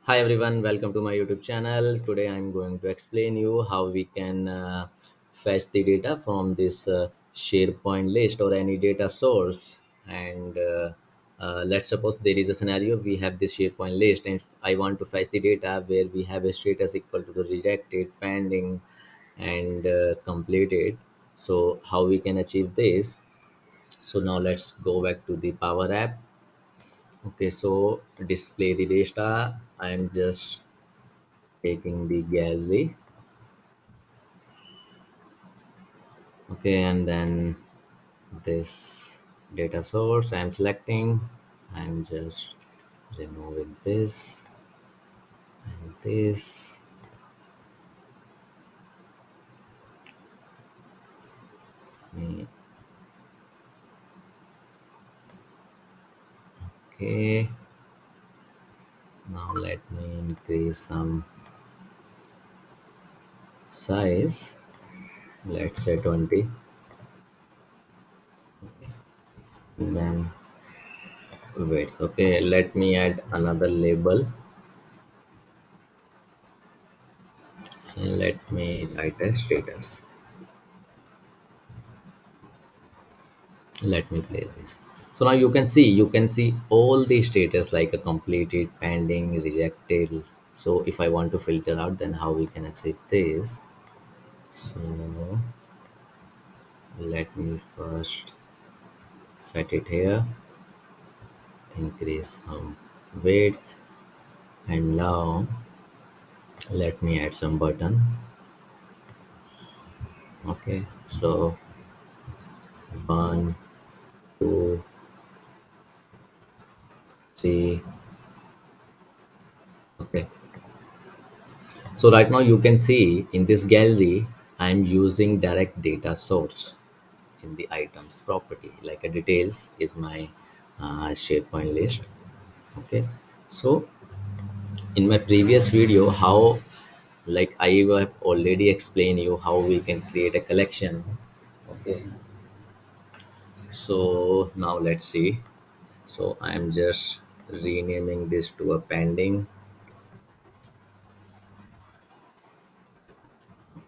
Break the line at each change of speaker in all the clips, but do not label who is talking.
Hi everyone, welcome to my YouTube channel. Today I'm going to explain you how we can fetch the data from this SharePoint list or any data source. And let's suppose there is a scenario we have this SharePoint list and I want to fetch the data where we have a status equal to the rejected, pending, and completed. So how we can achieve this? So now let's go back to the Power App. Okay, so display the data. I'm just taking the gallery. Okay, and then this data source I'm selecting. I'm just removing this and this. Mm, okay, now let me increase some size. Let's say 20. And then wait, okay, let me add another label and let me write a status. Let me play this. So now you can see all the status like a completed, pending, rejected. So if I want to filter out, then how we can achieve this? So let me first set it here, increase some width, and now let me add some button. Okay, so one, two, three. Okay, so right now you can see in this gallery I'm using direct data source in the items property, like a details is my SharePoint list. Okay, so in my previous video, how, like I have already explained you how we can create a collection. Okay, so now let's see. So I'm just renaming this to a pending.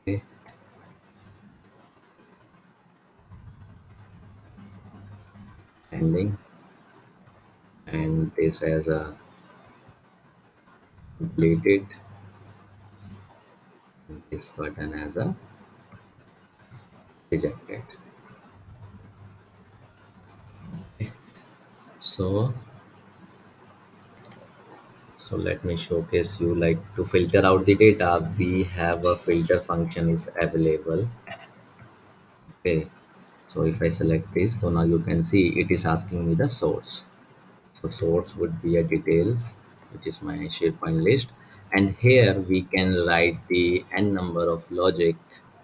Okay, pending, and this as a completed, and this button as a rejected. So So let me showcase you, like to filter out the data, we have a filter function is available. Okay. So if I select this, so now you can see it is asking me the source. So source would be a details, which is my SharePoint list. And here we can write the n number of logic.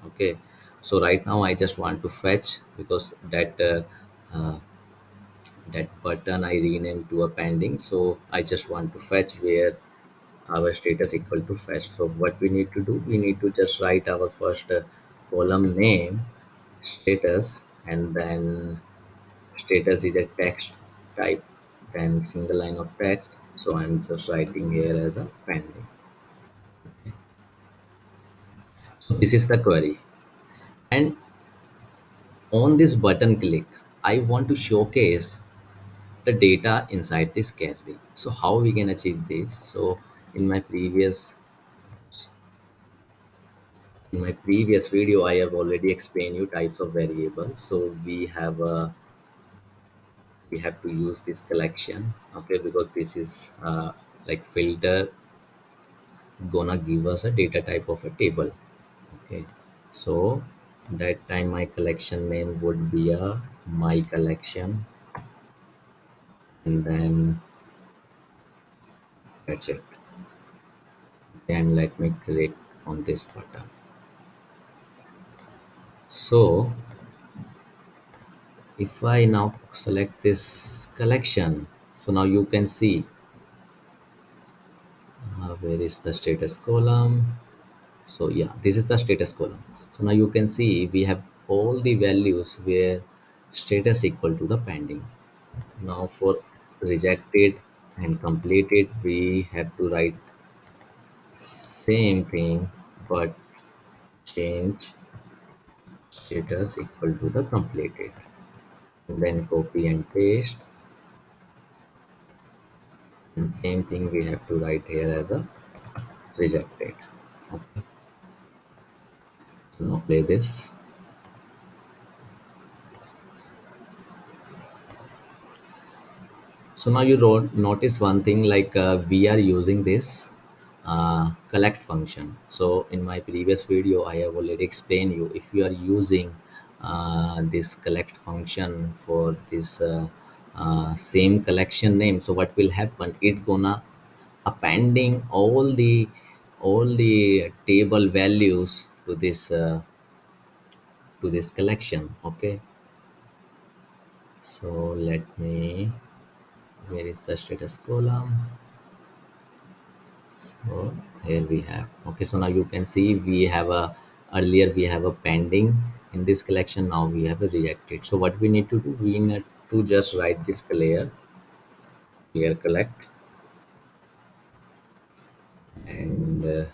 Okay. So right now I just want to fetch because uh, that button I renamed to a pending. So I just want to fetch where our status equal to fetch. So what we need to do, we need to just write our first column name, status, and then status is a text type, then single line of text. So I'm just writing here as a pending. So this is the query, and on this button click, I want to showcase the data inside this gallery. So how we can achieve this? So in my previous in my previous video I have already explained you types of variables. So we have to use this collection. Okay, because this is like filter gonna give us a data type of a table. Okay, so that time my collection name would be a my collection, and then that's it. And let me click on this button. So if I now select this collection, so now you can see where is the status column. So yeah, this is the status column. So now you can see we have all the values where status equal to the pending. Now for rejected and completed we have to write Same thing, but change status equal to the completed. And then copy and paste. And same thing we have to write here as a rejected. Okay, so now play this. So now you notice one thing, like we are using this collect function. So in my previous video, I have already explained you, if you are using this collect function for this same collection name, so what will happen? It gonna appending all the table values to this collection. Okay, so let me, where is the status column? So here we have, okay, so now you can see we have a, earlier we have a pending in this collection, now we have a rejected. So what we need to do, we need to just write this clear collect, and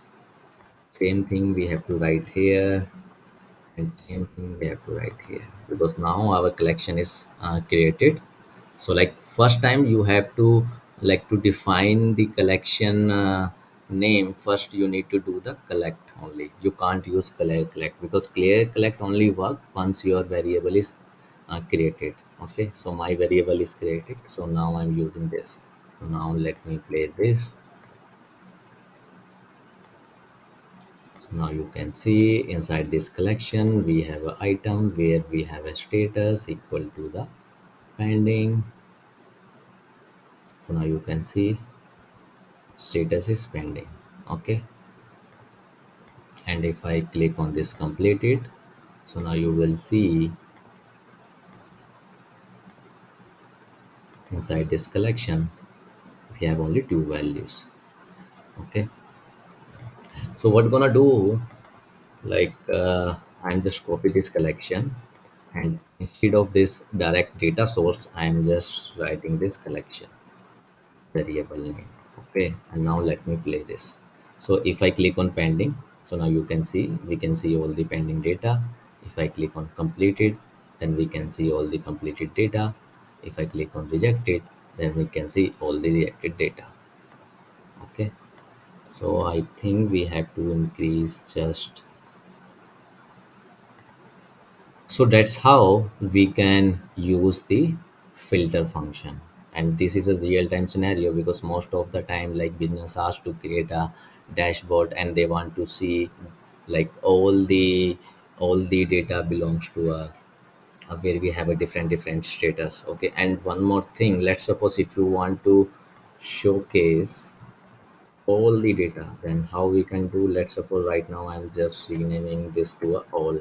same thing we have to write here, and same thing we have to write here, because now our collection is created. So like first time you have to, like to define the collection name, first you need to do the collect only. You can't use clear collect, because clear collect only work once your variable is created. Okay, so my variable is created, so now I'm using this. So now let me play this. So now you can see inside this collection we have an item where we have a status equal to the pending. So now you can see status is pending. Okay, and if I click on this completed, so now you will see inside this collection we have only two values. Okay, so what gonna do, like I'm just copy this collection, and instead of this direct data source I'm just writing this collection variable name. Okay, and now let me play this. So if I click on pending, so now you can see, we can see all the pending data. If I click on completed, then we can see all the completed data. If I click on rejected, then we can see all the rejected data. Okay, so I think we have to increase just, so that's how we can use the filter function. And this is a real-time scenario, because most of the time like business has to create a dashboard and they want to see like all the data belongs to where we have a different status. Okay, and one more thing, let's suppose if you want to showcase all the data, then how we can do, let's suppose right now I'm just renaming this to a all.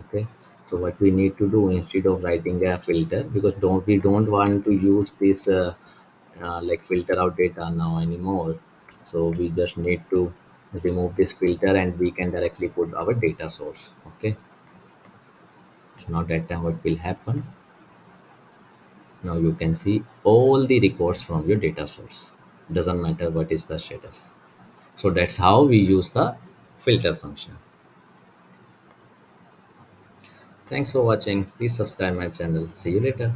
Okay, so what we need to do, instead of writing a filter, because we don't want to use this like filter out data now anymore, so we just need to remove this filter and we can directly put our data source. Okay, so now that time what will happen, now you can see all the records from your data source, doesn't matter what is the status. So that's how we use the filter function. Thanks for watching. Please subscribe my channel. See you later.